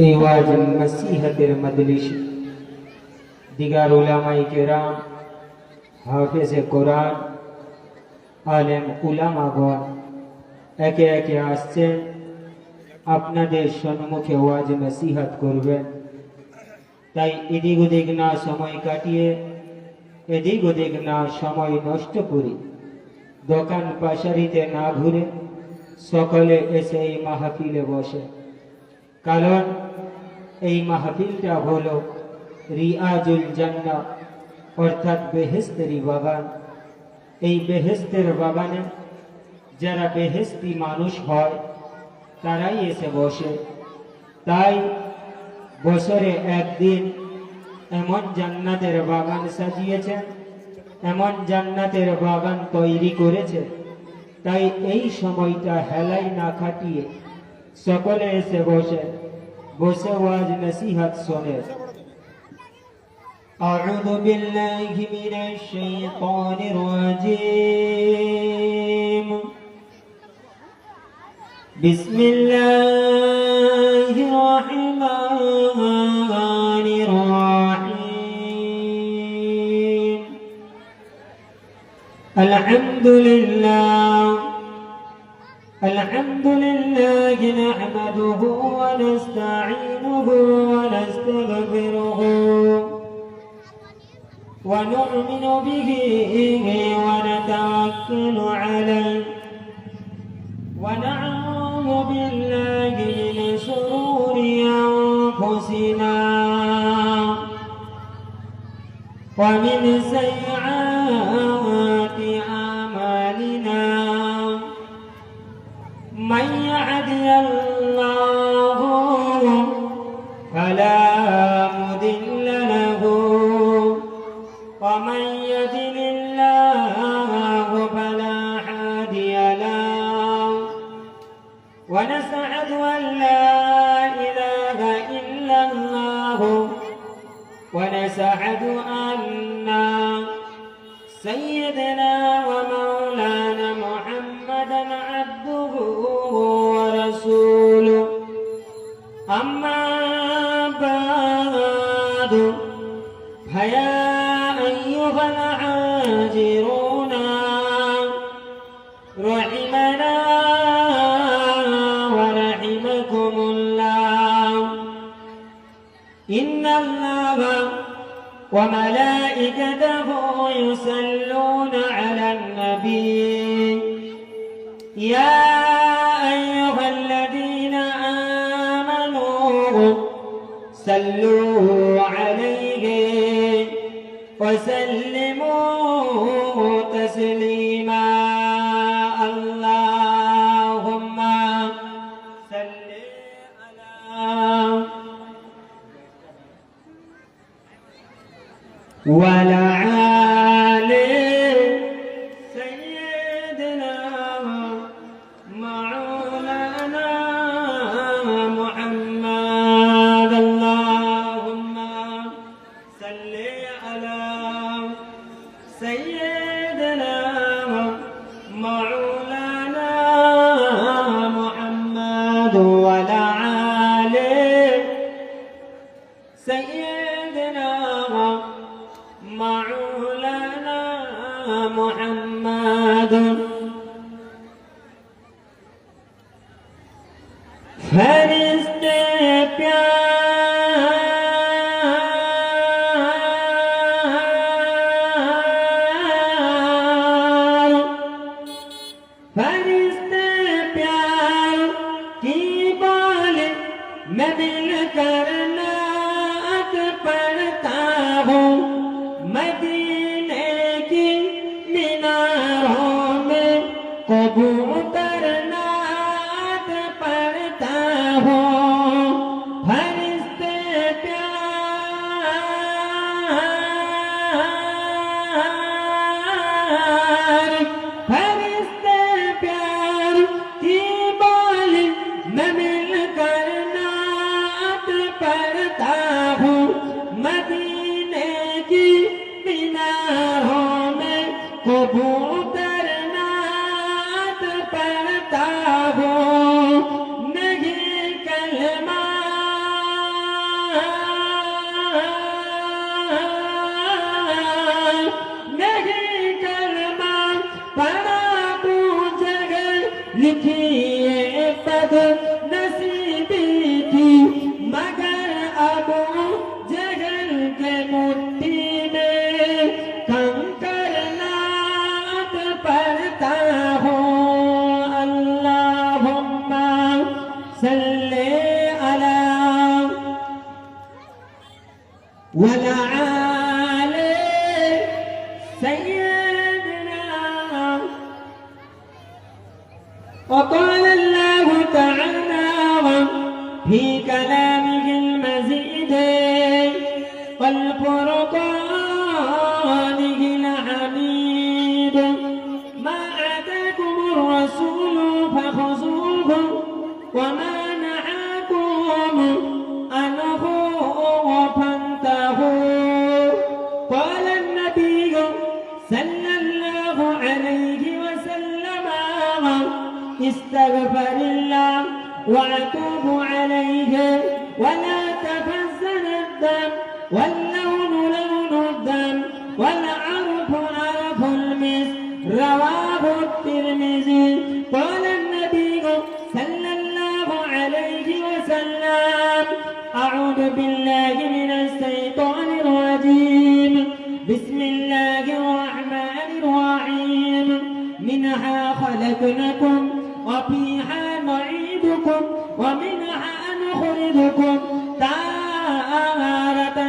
এই ওয়াজ নসিহতের মজলিস দিগার উলামায়ে কেরাম, হাফেজে কোরআন, আলেম উলামাগণ একে একে আসছেন, আপনাদের সম্মুখে ওয়াজ নসিহত করবেন। তাই এদিক ওদিক না সময় কাটিয়ে, এদিক ওদিক না সময় নষ্ট করে, দোকান পাশারিতে না ঘুরে সকলে এসে এই মাহফিলে বসে। কারণ এই মাহফিলটা হলো রিয়াজুল জান্নাহ, অর্থাৎ বেহেশতেরই বাগান। এই বেহেশতের বাগানে যারা বেহেশতি মানুষ হয় তারাই এসে বসে। তাই বছরে একদিন এমন জান্নাতের বাগান সাজিয়েছেন, এমন জান্নাতের বাগান তৈরি করেছে। তাই এই সময়টা হেলাই না খাটিয়ে সকলে এসে বসে ওয়াজ নসিহত শোনে। আউযু বিল্লাহি মিনাশ শাইতানির রাজীম। বিসমিল্লাহির রাহমানির রাহিম। আলহামদুলিল্লাহ الحمد لله نحمده ونستعينه ونستغفره ونؤمن به ونتوكل عليه ونعوذ بالله من شرور أنفسنا ومن سيئات أعمالنا. من يهده الله فلا مضل له ومن يضلل الله فلا هادي له. ونشهد أن لا إله إلا الله ونشهد أن سيدنا ومولانا محمدا عبده ورسوله. أما بعد فيا أيها الحاضرون رحمنا ورحمكم الله. إن الله وملائكته يصلون على النبي يا أيها الذين آمنوا صلوا عليه وسلموا تسليما. اللهم صل على وعلى آل سيدنا مولانا محمد. اللهم صل على سيدنا مولانا محمد وعلى آل سيدنا مولانا محمد. फरिश्ते प्यार, फरिश्ते प्यार की बाल मैं मिल कर नात पढ़ता हूँ. मदीने की मीनारों में कबूतर नात पढ़ता हूँ. फरिश्ते प्यार, फरिश्ते प्यार की बाल मैं मिल कर नात पढ़ता صلي على وعلى آل سيدنا. وقال الله تعالى في كلامه المزيد والفرقانه الحميد: ما آتاكم الرسول فخذوه وما نهاكم عنه فانتهوا. قال النبي صلى الله عليه وسلم: استغفر الله وأتوب عليه، ولا تفزن الدم، واللون لون الدم، والعرف عرف المسك. رواه الترمذي. قال النبي صلى الله عليه وسلم: أعوذ بالله من الشيطان الرجيم. بسم الله الرحمن الرحيم. منها خلقناكم وفيها نعيدكم ومنها نخرجكم تارة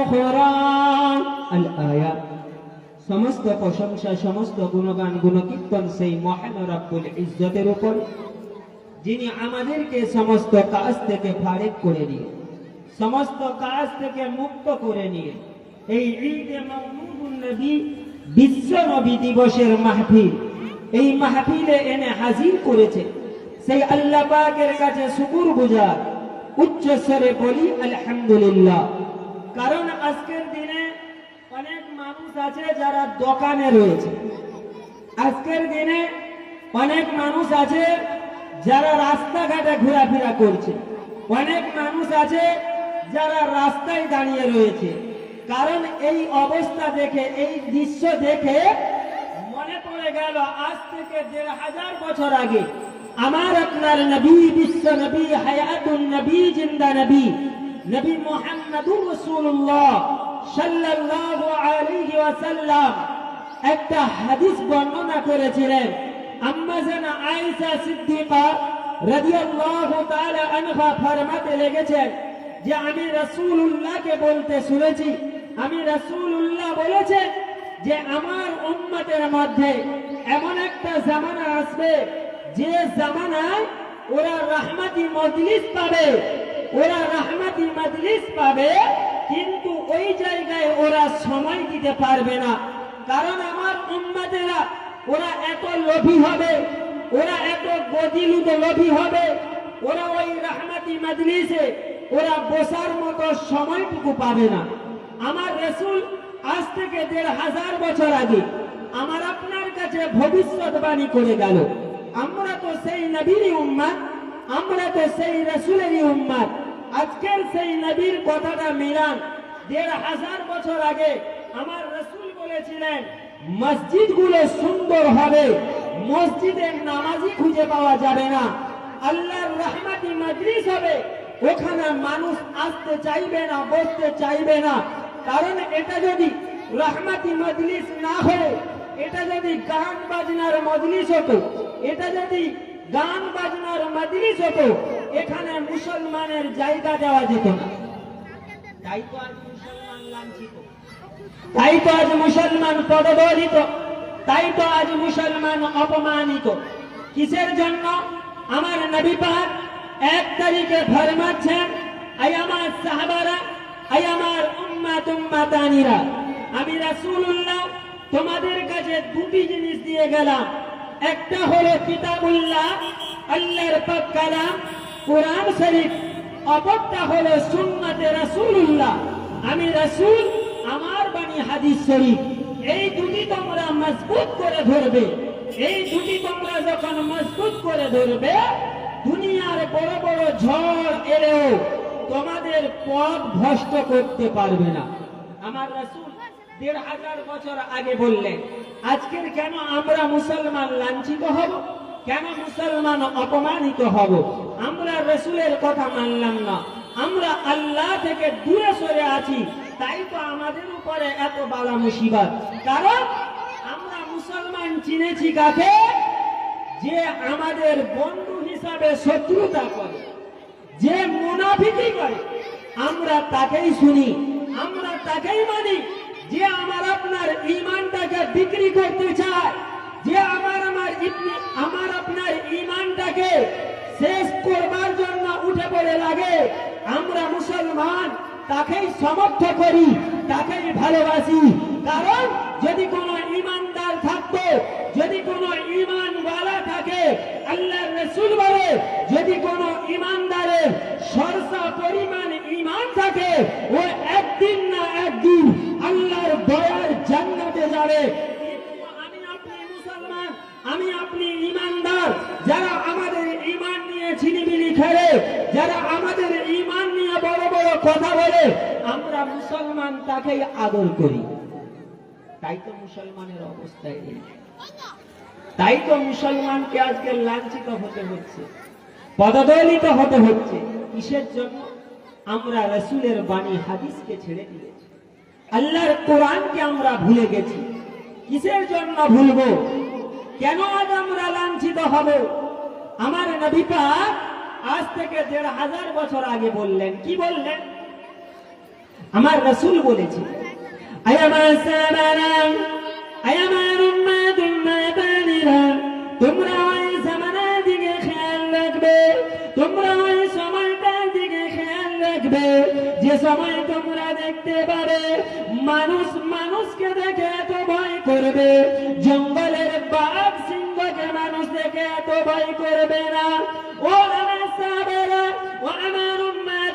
أخرى। الآية। সমস্ত প্রশংসা, সমস্ত গুণগান, গুণকীর্তন সেই মহান রব্বুল ইজ্জতের উপর, যিনি আমাদেরকে সমস্ত কাজ থেকে ফারেক করে নিয়ে, সমস্ত কাজ থেকে মুক্ত করে নিয়ে এই ঈদে মাওলুদুন নবী বিশ্ব নবী দিবসের মাহফিল, এই মাহফিলে এনে হাজির করেছে। সেই আল্লাহ পাকের কাছে শুকরগুজার, উচ্চ স্বরে বলি আলহামদুলিল্লাহ। কারণ আজকের দিনে অনেক মানুষ আছে যারা দোকানে রয়েছে, আজকের দিনে অনেক মানুষ আছে যারা রাস্তাঘাটে ঘোরাফেরা করছে, অনেক মানুষ আছে যারা রাস্তায় দাঁড়িয়ে রয়েছে। কারণ এই অবস্থা দেখে, এই দৃশ্য দেখে মনে পড়ে গেল আজ থেকে ১৫০০ বছর আগে আমার আপনার নবী, বিশ্ব নবী, হায়াতুন নবী, জিন্দা নবী, নবী মুহাম্মদুর রাসূলুল্লাহ সাল্লাল্লাহু আলাইহি ওয়াসাল্লাম একটা হাদিস বর্ণনা করেছিলেন। আম্মা জানা আয়েশা সিদ্দিকা রাদিয়াল্লাহু তাআলা আনহা ফরমাতে লেগেছেন যে আমি রাসূলুল্লাহকে বলতে শুনেছি, আমি রাসূলুল্লাহ বলেছেন যে আমার উম্মতের মধ্যে এমন একটা জামানা আসবে যে জামানায় ওরা রাহমাতি মজলিস পাবে, ওরা রাহমাতি মজলিস পাবে, কিন্তু ওই জায়গায় ওরা সময় দিতে পারবে না। কারণ আমার উম্মতেরা ওরা এত লোভী হবে, ওরা এত গদিলুত লোভী হবে, ওরা ওই রাহমাতি মজলিসে ওরা বসার মতো সময়টুকু পাবে না। আমার রাসূল আজ থেকে ১৫০০ বছর আগে আমার আপনার কাছে ভবিষ্যৎবাণী করে গেল। আমরা তো সেই নবীরই উম্মত, আমরা তো সেই রাসূলেরই উম্মত। আজকের সেই নবীর কথাটা মিলান। ১৫০০ বছর আগে আমার রাসূল বলেছিলেন মসজিদগুলো সুন্দর হবে, মসজিদে নামাজি খুঁজে পাওয়া যাবে না, আল্লাহর রহমতি মজলিস হবে, ওখানে মানুষ আসতে চাইবে না, বসতে চাইবে না। কারণ এটা যদি রহমতি মজলিস না হয়, এটা যদি গান বাজনার মজলিস হতো, এটা যদি গান বাজনার মজলিস হতো, এখানে মুসলমানের জায়গা দেওয়া যেত না। তাই তো আজ মুসলমান লাঞ্ছিত, তাই তো আজ মুসলমান পদদলিত, তাই তো আজ মুসলমান অপমানিত। কিসের জন্য? আমার নবী পাক ১ তারিখে ফরমাচ্ছেন, আই আমার সাহাবারা, আই আমার উম্মাতানিরা, আমি রাসূলুল্লাহ তোমাদের কাছে দুটি জিনিস দিয়ে গেলাম। একটা হলো কিতাবুল্লাহ, আল্লাহর পাক কালাম কোরআন শরীফ, অপরটা হলো সুন্নাতে রাসূলুল্লাহ, আমি রাসূল আমার বাণী হাদিস শরীফ। এই দুটি তোমরা মজবুত করে ধরবে। এই দুটি তোমরা যখন মজবুত করে ধরবে, দুনিয়ার বড় বড় ঝড় এলেও তোমাদের পথ ভ্রষ্ট করতে পারবে না। আমার রাসূল ১৫০০ বছর আগে বললেন, আজকের কেন আমরা মুসলমান লাঞ্ছিত হব, কেন মুসলমান অপমানিত হব? আমরা রাসূলের কথা মানলাম না, আমরা আল্লাহ থেকে দূরে সরে আছি, তাই তো আমাদের উপরে এত বালা মুসিবত। কারণ আমরা মুসলমান চিনেছি কাকে? যে আমাদের বন্ধু হিসাবে শত্রুতা করে, যে মুনাফিকি করে আমরা তাকেই শুনি, আমরা তাকেই মানি। যে আমার আপনার ঈমানটাকে বিক্রি করতে চায়, যে আমার আপনার ঈমানটাকে শেষ করবার জন্য উঠে পড়ে লাগে, আমরা মুসলমান তাকেই সমর্থ করি, তাকেই ভালোবাসি। কারণ যদি কোনো ঈমানদার থাকতো, যদি কোনো ঈমানওয়ালা থাকে, আল্লাহর রাসূল বলে যদি কোনো ঈমানদারের সরসা পরিমাণ ঈমান থাকে, ও একদিন না একদিন আল্লাহর দয়ার জান্নাতে যাবে। কিন্তু আমি আপনি মুসলমান, আমি আপনি ঈমানদার, যারা আমাদের ঈমান নিয়ে ছিনিমিনি খেলে, যারা আমাদের ঈমান নিয়ে বড় বড় কথা বলে, আমরা মুসলমান তাকেই আদর করি। তাই তো মুসলমানের অবস্থা এই, তাই তো মুসলমানকে আজকে লাঞ্ছিত হতে হচ্ছে, পদদলিত হতে হচ্ছে। কিসের জন্য? আমরা রাসূলের বাণী হাদিসকে ছেড়ে দিয়েছি, আল্লাহর কোরআনকে আমরা ভুলে গেছি। কিসের জন্য ভুলবো? কেন আজ আমরা লাঞ্ছিত হব? আমার নবী পাক আজ থেকে ১৫০০ বছর আগে বললেন, কি বললেন? আমার রাসূল বলেছে, তোমরা ওই জামানার দিকে খেয়াল রাখবে, তোমরা ওই সময়টার দিকে খেয়াল রাখবে যে সময় তোমরা দেখতে পাবে মানুষ মানুষকে দেখে এত ভয় করবে, জঙ্গলের বাঘ সিংহকে মানুষ দেখে এত ভয় করবে না। ও আমার সাহাবারা, ও আমার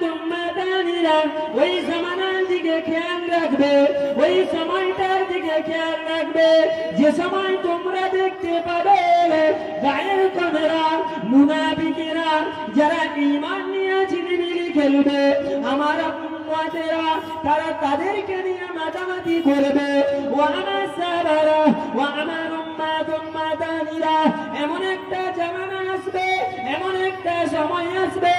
উম্মাদানিরা, ওই জামানার দিকে খেয়াল রাখবে, ওই সময়টার দিকে খেয়াল রাখবে যে সময় তোমরা দেখতে পাবে গায়ের কনেরা, মুনাফিকেরা, যারা ঈমান নিয়ে ছিনিমিনি খেলবে, আমার উম্মতেরা তারা তাদেরকে নিয়ে মাতামাতি করবে। ও আমার সাহাবারা, ও আমার উম্মাদানিরা, এমন একটা জামানা আসবে, এমন একটা সময় আসবে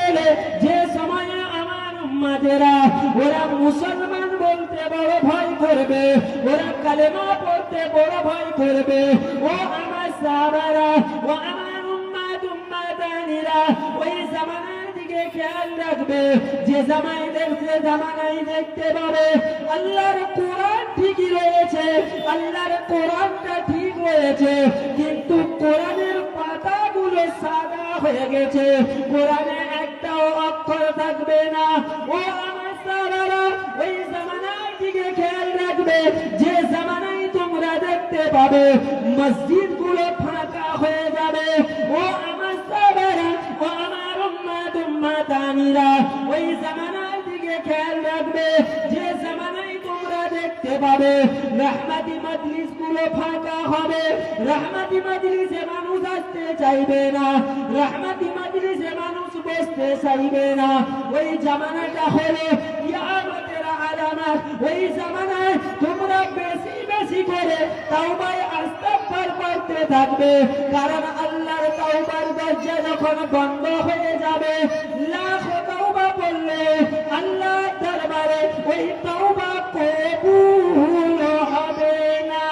যে সময়ে আমার উম্মতেরা ওরা মুসলমান বলতে বড় ভয় করবে, ওরা কালেমা পড়তে বড় ভয় করবে। ও আমার সাহাবারা, ও আমার উম্মাদানিরা, ওই জামানার দিকে খেয়াল রাখবে যে জামানায় দেখতে পাবে আল্লাহর কোরআন ঠিকই রয়েছে, আল্লাহর কোরআনটা ঠিক রয়েছে, কিন্তু কোরআনের পাতাগুলো সাদা হয়ে গেছে, কোরআনে একটাও অক্ষর থাকবে না। ও আমার সাহাবারা, ওই জামানার দিকে খেয়াল রাখবে যে জামানায় তোমরা দেখতে পাবে মসজিদগুলো ফাঁকা হয়ে যাবে। ও আমার সাহাবারা, ও আমার উম্মাদানিরা, ওই জামানার দিকে খেয়াল রাখবে যে জামানায় তোমরা দেখতে পাবে রাহমাতি মজলিসগুলো ফাঁকা হবে, রাহমাতি মজলিসে মানুষ আসতে চাইবে না, রাহমাতি মজলিসে মানুষ বসতে চাইবে না। ওই জামানাটা হলো কিয়ামতের আলামত। ওই জামানায় তোমরা বেশি বেশি করে তাওবায় ইস্তিগফার করতে থাকবে, কারণ আল্লাহর তাওবার দরজা যখন বন্ধ হয়ে যাবে, লাখ তাওবা পড়লে আল্লাহর দরবারে ওই তাওবা কবুল হবে না।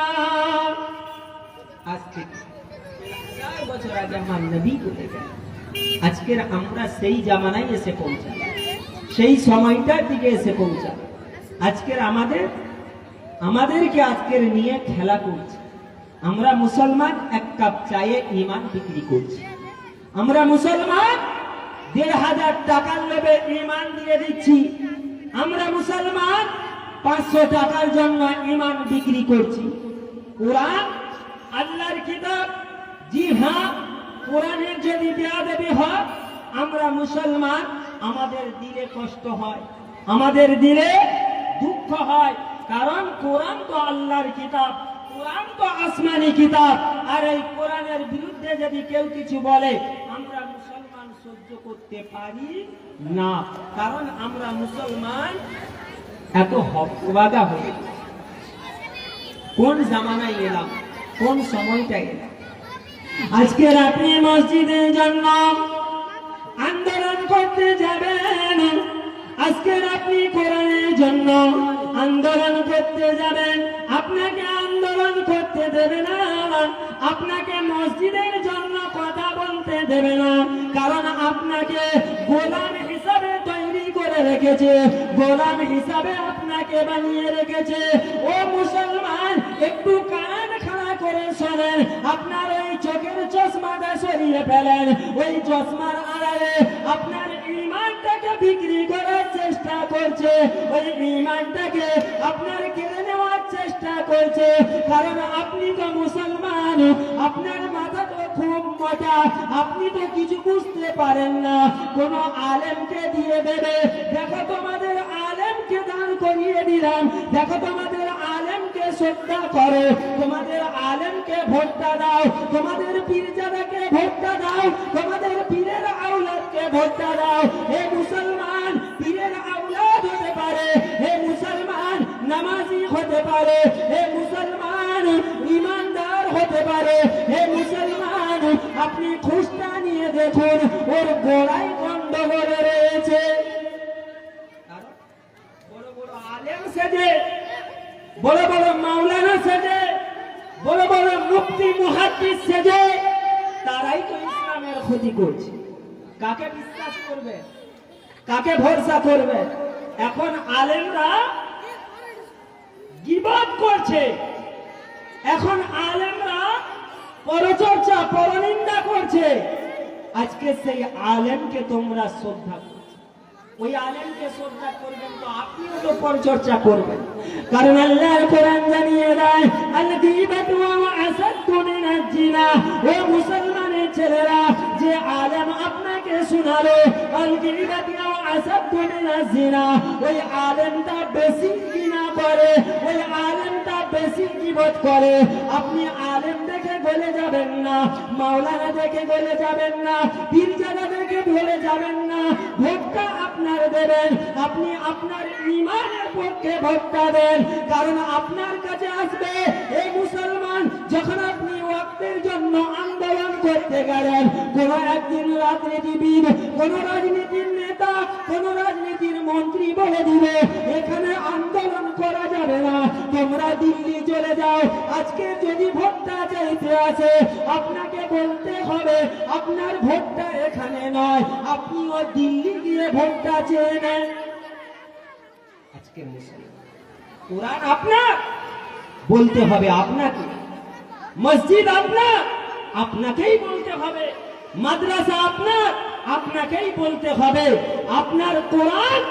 আজ থেকে ৪ বছর আগে আমার নবী বলে গেলেন, আজকের আমরা সেই জামানায় এসে পৌঁছালাম, সেই সময়টার দিকে এসে পৌঁছালাম। আজকের আমাদেরকে আজকের নিয়ে খেলা করছে। আমরা মুসলমান এক কাপ চায়ে ঈমান বিক্রি করছি, আমরা মুসলমান ১৫০০ টাকার লোভে ঈমান দিয়ে দিচ্ছি, আমরা মুসলমান ৫০০ টাকার জন্য ঈমান বিক্রি করছি। কোরআন আল্লাহর কিতাব, জি হ্যাঁ, কোরআনের যদি বেয়াদবি হয় আমরা মুসলমান, আমাদের দিলে কষ্ট হয়, আমাদের দিলে দুঃখ হয়, কারণ কোরআন তো আল্লাহর কিতাব, কোরআন তো আসমানি কিতাব। আর এই কোরআনের বিরুদ্ধে যদি কেউ কিছু বলে আমরা মুসলমান সহ্য করতে পারি না, কারণ আমরা মুসলমান এত হকবাগা হয়ে কোন জামানায় এলাম, কোন সময়টা এলাম। আজকে আপনি মসজিদের জন্য আন্দোলন করতে যাবেন, আজকে আপনি কোরআনের জন্য আন্দোলন করতে যাবেন, আপনাকে আন্দোলন করতে দেবে না, আপনাকে মসজিদের জন্য কথা বলতে দেবে না, কারণ আপনাকে গোলাম হিসাবে রেখেছে, গোলাম হিসাবে আপনাকে বানিয়ে রেখেছে। ও মুসলমান, একটু কান খাড়া করে শোনেন, আপনার ওই চোখের চশমাটা সরিয়ে ফেলেন। ওই চশমার আড়ালে আপনার ঈমানটাকে বিক্রি করার চেষ্টা করছে, ওই ঈমানটাকে আপনার কেড়ে নেওয়ার চেষ্টা করছে। কারণ আপনি তো মুসলমান, আপনার মাথা তো খুব মোটা, আপনি তো কিছু বুঝতে পারেন না। কোন আলেমকে দিয়ে দেবে, দেখো তোমাদের আলেমকে দান করিয়ে দিলাম, দেখো তোমাদের আলেমকে শ্রদ্ধা করো, তোমাদের আলেমকে ভোটটা দাও, তোমাদের পীরজাদাকে ভোটটা দাও, তোমাদের পীরের আওলাদকে ভোটটা দাও। হে মুসলমান, পীরের আওলাদ হতে পারে, হে মুসলমান নামাজি হতে পারে, হে মুসলমান ইমানদার হতে পারে, হে মুসলমান আপনি খুশটা নিয়ে দেখুন, ওর গোড়ায় গন্ডগোল রয়েছে। বড় বড় আলেম সেজে, বড় বড় মাওলানা সেজে, বড় বড় মুফতি মুহাদ্দিস সেজে, তারাই তো ইসলামের ক্ষতি করছে। কাকে বিশ্বাস করবে, কাকে ভরসা করবে? এখন আলেমরা গীবত করছে, এখন আলেমরা পরচর্চা পরনিন্দা করছে। আজকে সেই আলেমকে তোমরা শ্রদ্ধা করছো, ওই আলেমকে শ্রদ্ধা করবেন তো আপনিও তো পরচর্চা করবেন। কারণ আল্লাহর কোরআন জানিয়ে দেয়, আল গীবাতু আসাদ্দু মিনাজ জিনা। ও মুসলমানের ছেলেরা, যে আলেম আপনাকে শোনালো আল গীবাতু আসাদ্দু মিনাজ জিনা, ওই আলেমটা বেশি জিনা করে, ওই আলেমটা বেশি গীবত করে। আপনি আলেম দেখে গলে যাবেন না, মাওলানা দেখে গলে যাবেন না, পীরজাদা দেখে গলে যাবেন না। ভোটটা আপনার দেবেন, আপনি আপনার ঈমানের পক্ষে ভোটটা দেন। কারণ আপনার কাছে আসবে এই মুসলমান, যখন আপনি ওয়াক্তের জন্য আন্দোলন করতে গেলেন, কোন একদিন রাজনীতিবিদ, কোন রাজনীতির নেতা, কোন রাজনীতির মন্ত্রী বলে দিবে এখানে আন্দোলন করা যাবে না, তোমরা দিল্লি চলে যাও। আজকে যদি ভোটটা চাইতে আছে, আপনাকে বলতে হবে আপনার ভোটটা এখানে নয়, আপনিও দিল্লি গিয়ে ভোটটা চেয়ে নেন। আজকে মুসলমান, কোরআন আপনার, বলতে হবে আপনাকে, মসজিদ আপনার, আপনাকেই বলতে হবে, মাদ্রাসা আপনার, আপনাকেই বলতে হবে। আপনার কোরআন,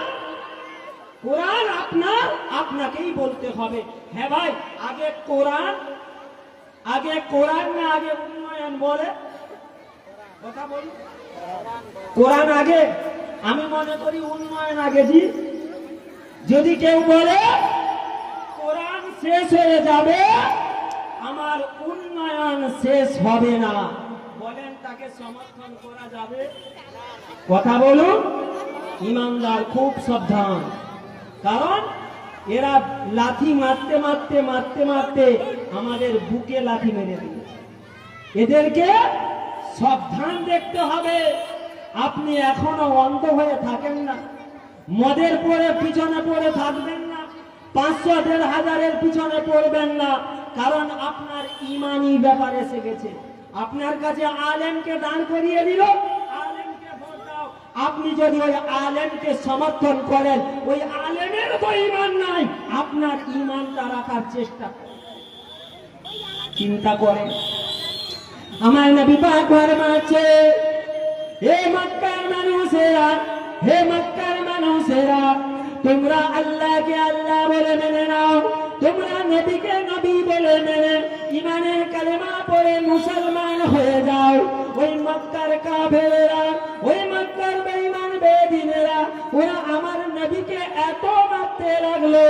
কোরআন আপনার, আপনাকেই বলতে হবে। হ্যাঁ ভাই, আগে কোরআন, আগে কোরআন না আগে উন্নয়ন? বলে কথা বলি, কোরআন আগে? আমি মনে করি উন্নয়ন আগে। জি, যদি কেউ বলে কোরআন শেষ হয়ে যাবে, আমার উন্নয়ন শেষ হবে না, বলেন তাকে সমর্থন করা যাবে? কথা বলুন, ইমানদার খুব সাবধান। কারণ এরা লাথি মারতে মারতে মারতে মারতে আমাদের বুকে লাথি মেরে দিয়েছে। এদেরকে সাবধান দেখতে হবে। আপনি এখনো অন্ধ হয়ে থাকেন না, মদের পরে পিছনে পড়ে থাকবেন না, 500, 1500 পিছনে পড়বেন না। কারণ আপনার ইমানি ব্যাপার এসে গেছে। আপনার কাছে আলেমকে দাঁড় করিয়ে দিল, আলেমকে ভোট দাও। আপনি যদি ওই আলেমকে সমর্থন করেন, ওই আলেমের তো ইমান নাই, আপনার ইমানটা রাখার চেষ্টা করেন। চিন্তা করেন, আমার নবী পাক ফরমাচ্ছে, হে মক্কার মানুষেরা, হে মক্কার মানুষেরা, তোমরা আল্লাহকে আল্লাহ বলে মেনে নাও, তোমরা নবীকে নবী বলে মেনে ইমানের কালেমা পড়ে মুসলমান হয়ে যাও। ওই মক্কার কাফেরেরা, ওই মক্কার বেঈমান বেদিনেরা, ওরা আমার নবীকে এত মারতে লাগলো,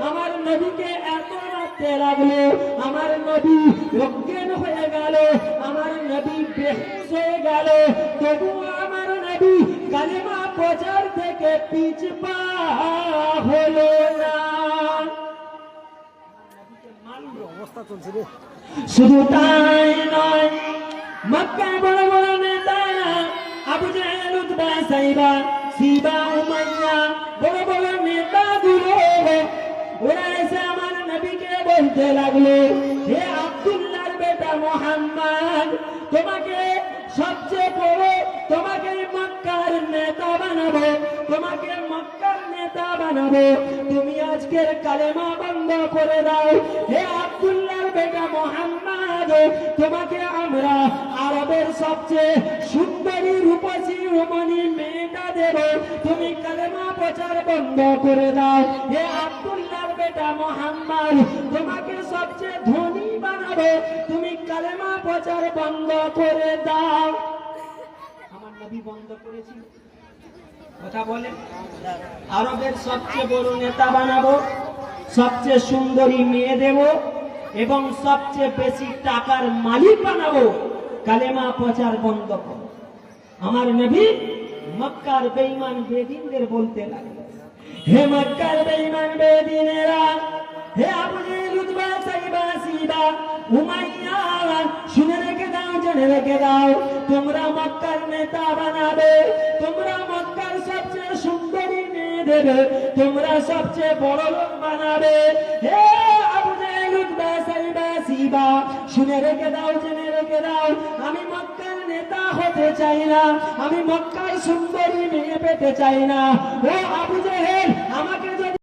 আমার নবীকে এত মারতে লাগলো, আমার নবী অজ্ঞান হয়ে গেল, আমার নবী বেহুশ হয়ে গেল, তবুও আমার নবী কালেমা প্রচার থেকে পিছপা হলো না। শুধু তাই নয়, মক্কায় বড় বড় নেতা আবু জাহেল, উতবা, সাইবা, শিবা, উমাইয়া, বড় বড় নেতাগুলো ওরা এসে আমার নবীকে বলতে লাগলো, হে আব্দুল্লাহর বেটা মুহাম্মদ, তোমাকে সবচেয়ে বড়, তোমাকে মক্কার নেতা বানাবো, তোমাকে মক্কার নেতা বানাবো, তুমি আজকের কালেমা বন্ধ করে দাও। হে আব্দুল্লাহর বেটা মুহাম্মদ, তোমাকে আমরা আরবের সবচেয়ে সুন্দরী রূপসী রমণী মেয়েটা দেব, তুমি কালেমা প্রচার বন্ধ করে দাও। হে আব্দুল্লাহর বেটা মুহাম্মদ, তোমাকে সবচেয়ে ধনী বানাবো, তুমি কালেমা প্রচার বন্ধ করে দাও। আমার নবী বন্ধ করেছিল? কথা বলে, আরবের সবচেয়ে বড় নেতা বানাবো, সবচেয়ে সুন্দরী মেয়ে দেব এবং সবচেয়ে বেশি টাকার মালিক বানাবো, কালেমা প্রচার বন্ধ করো। আমার নবী মক্কার বেঈমান বেদিনদের বলতে লাগলো, হে মক্কার বেঈমান বেদিনেরা, হে আবু জেহেল, উতবা, সাইবা, সিবা, উমাইয়া, শুনে রেখে দাও, জেনে রেখে দাও, তোমরা মক্কার নেতা বানাবে, তোমরা মক্কার সবচেয়ে সুন্দরী মেয়ে দেবে, তোমরা সবচেয়ে বড় লোক বানাবে। হে আবু জেহেল, উতবা, সাইবা, সিবা, শুনে রেখে দাও, জেনে রেখে দাও, আমি মক্কার নেতা হতে চাই না, আমি মক্কার সুন্দরী মেয়ে পেতে চাই না। ও আবু জেহেল,